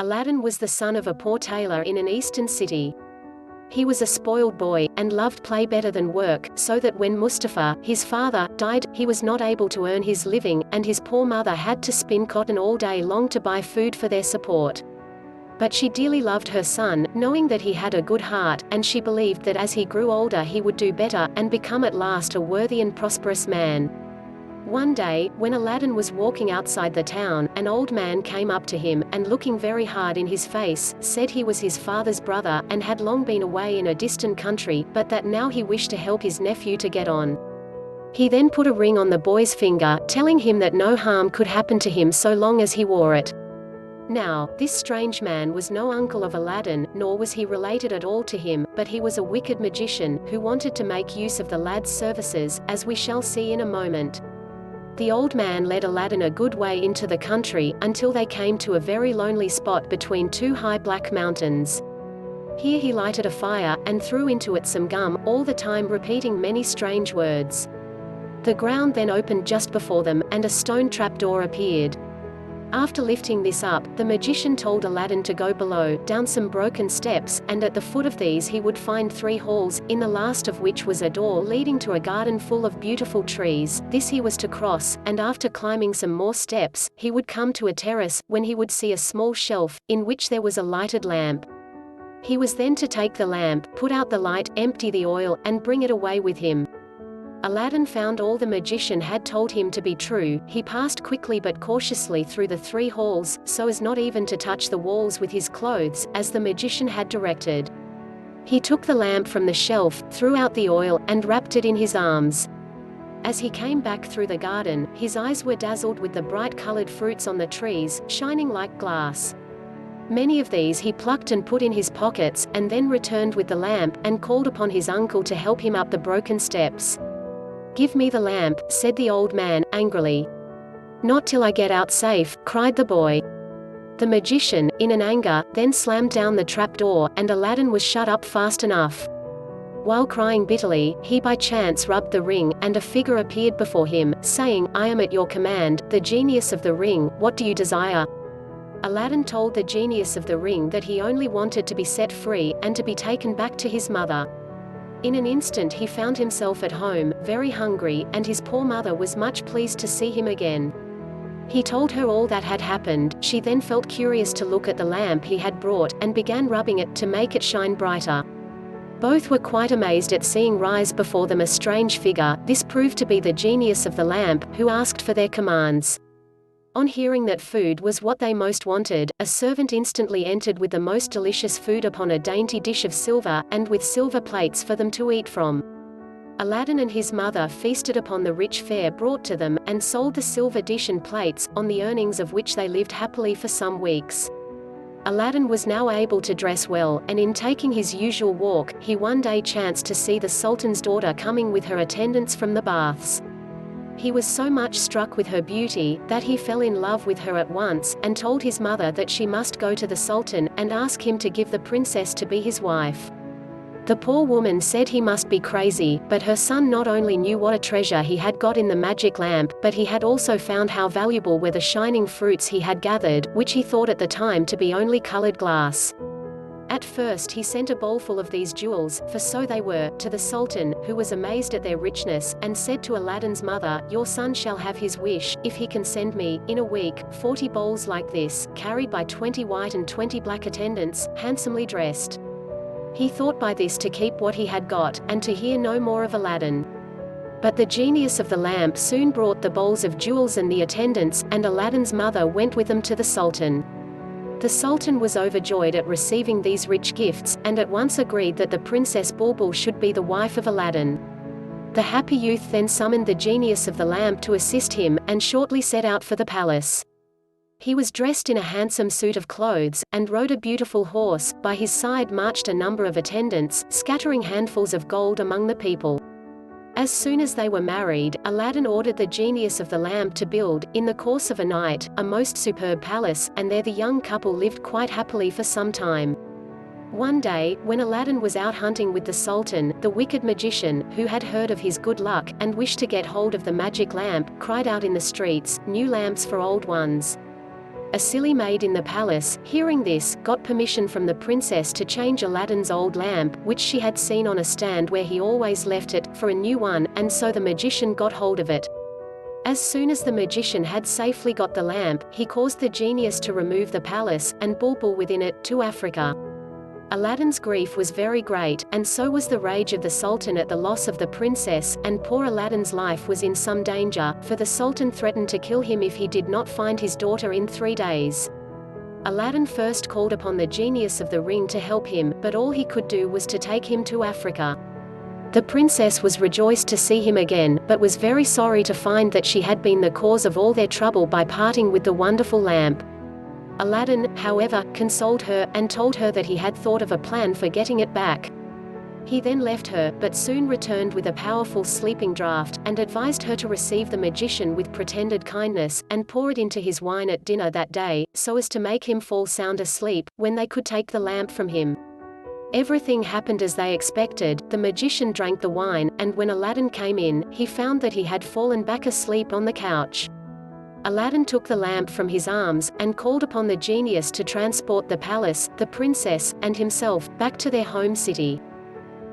Aladdin was the son of a poor tailor in an eastern city. He was a spoiled boy, and loved play better than work, so that when Mustafa, his father, died, he was not able to earn his living, and his poor mother had to spin cotton all day long to buy food for their support. But she dearly loved her son, knowing that he had a good heart, and she believed that as he grew older he would do better, and become at last a worthy and prosperous man. One day, when Aladdin was walking outside the town, an old man came up to him, and looking very hard in his face, said he was his father's brother, and had long been away in a distant country, but that now he wished to help his nephew to get on. He then put a ring on the boy's finger, telling him that no harm could happen to him so long as he wore it. Now, this strange man was no uncle of Aladdin, nor was he related at all to him, but he was a wicked magician, who wanted to make use of the lad's services, as we shall see in a moment. The old man led Aladdin a good way into the country, until they came to a very lonely spot between two high black mountains. Here he lighted a fire, and threw into it some gum, all the time repeating many strange words. The ground then opened just before them, and a stone trapdoor appeared. After lifting this up, the magician told Aladdin to go below, down some broken steps, and at the foot of these he would find 3 halls, in the last of which was a door leading to a garden full of beautiful trees. This he was to cross, and after climbing some more steps, he would come to a terrace, when he would see a small shelf, in which there was a lighted lamp. He was then to take the lamp, put out the light, empty the oil, and bring it away with him. Aladdin found all the magician had told him to be true. He passed quickly but cautiously through the 3 halls, so as not even to touch the walls with his clothes, as the magician had directed. He took the lamp from the shelf, threw out the oil, and wrapped it in his arms. As he came back through the garden, his eyes were dazzled with the bright-colored fruits on the trees, shining like glass. Many of these he plucked and put in his pockets, and then returned with the lamp, and called upon his uncle to help him up the broken steps. "Give me the lamp," said the old man, angrily. "Not till I get out safe," cried the boy. The magician, in an anger, then slammed down the trapdoor, and Aladdin was shut up fast enough. While crying bitterly, he by chance rubbed the ring, and a figure appeared before him, saying, "I am at your command, the genius of the ring, what do you desire?" Aladdin told the genius of the ring that he only wanted to be set free, and to be taken back to his mother. In an instant he found himself at home, very hungry, and his poor mother was much pleased to see him again. He told her all that had happened. She then felt curious to look at the lamp he had brought, and began rubbing it, to make it shine brighter. Both were quite amazed at seeing rise before them a strange figure. This proved to be the genius of the lamp, who asked for their commands. On hearing that food was what they most wanted, a servant instantly entered with the most delicious food upon a dainty dish of silver, and with silver plates for them to eat from. Aladdin and his mother feasted upon the rich fare brought to them, and sold the silver dish and plates, on the earnings of which they lived happily for some weeks. Aladdin was now able to dress well, and in taking his usual walk, he one day chanced to see the Sultan's daughter coming with her attendants from the baths. He was so much struck with her beauty, that he fell in love with her at once, and told his mother that she must go to the Sultan, and ask him to give the princess to be his wife. The poor woman said he must be crazy, but her son not only knew what a treasure he had got in the magic lamp, but he had also found how valuable were the shining fruits he had gathered, which he thought at the time to be only colored glass. At first he sent a bowlful of these jewels, for so they were, to the Sultan, who was amazed at their richness, and said to Aladdin's mother, "Your son shall have his wish, if he can send me, in a week, 40 bowls like this, carried by 20 white and 20 black attendants, handsomely dressed." He thought by this to keep what he had got, and to hear no more of Aladdin. But the genius of the lamp soon brought the bowls of jewels and the attendants, and Aladdin's mother went with them to the Sultan. The Sultan was overjoyed at receiving these rich gifts, and at once agreed that the Princess Bulbul should be the wife of Aladdin. The happy youth then summoned the genius of the lamp to assist him, and shortly set out for the palace. He was dressed in a handsome suit of clothes, and rode a beautiful horse. By his side marched a number of attendants, scattering handfuls of gold among the people. As soon as they were married, Aladdin ordered the genius of the lamp to build, in the course of a night, a most superb palace, and there the young couple lived quite happily for some time. One day, when Aladdin was out hunting with the Sultan, the wicked magician, who had heard of his good luck, and wished to get hold of the magic lamp, cried out in the streets, "New lamps for old ones!" A silly maid in the palace, hearing this, got permission from the princess to change Aladdin's old lamp, which she had seen on a stand where he always left it, for a new one, and so the magician got hold of it. As soon as the magician had safely got the lamp, he caused the genius to remove the palace, and Bulbul within it, to Africa. Aladdin's grief was very great, and so was the rage of the Sultan at the loss of the princess, and poor Aladdin's life was in some danger, for the Sultan threatened to kill him if he did not find his daughter in 3 days. Aladdin first called upon the genius of the ring to help him, but all he could do was to take him to Africa. The princess was rejoiced to see him again, but was very sorry to find that she had been the cause of all their trouble by parting with the wonderful lamp. Aladdin, however, consoled her, and told her that he had thought of a plan for getting it back. He then left her, but soon returned with a powerful sleeping draught, and advised her to receive the magician with pretended kindness, and pour it into his wine at dinner that day, so as to make him fall sound asleep, when they could take the lamp from him. Everything happened as they expected. The magician drank the wine, and when Aladdin came in, he found that he had fallen back asleep on the couch. Aladdin took the lamp from his arms, and called upon the genius to transport the palace, the princess, and himself, back to their home city.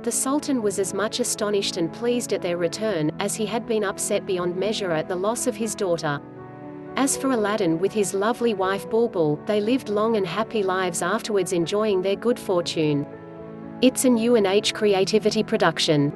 The Sultan was as much astonished and pleased at their return, as he had been upset beyond measure at the loss of his daughter. As for Aladdin with his lovely wife Bulbul, they lived long and happy lives afterwards, enjoying their good fortune. It's an U&H Creativity production.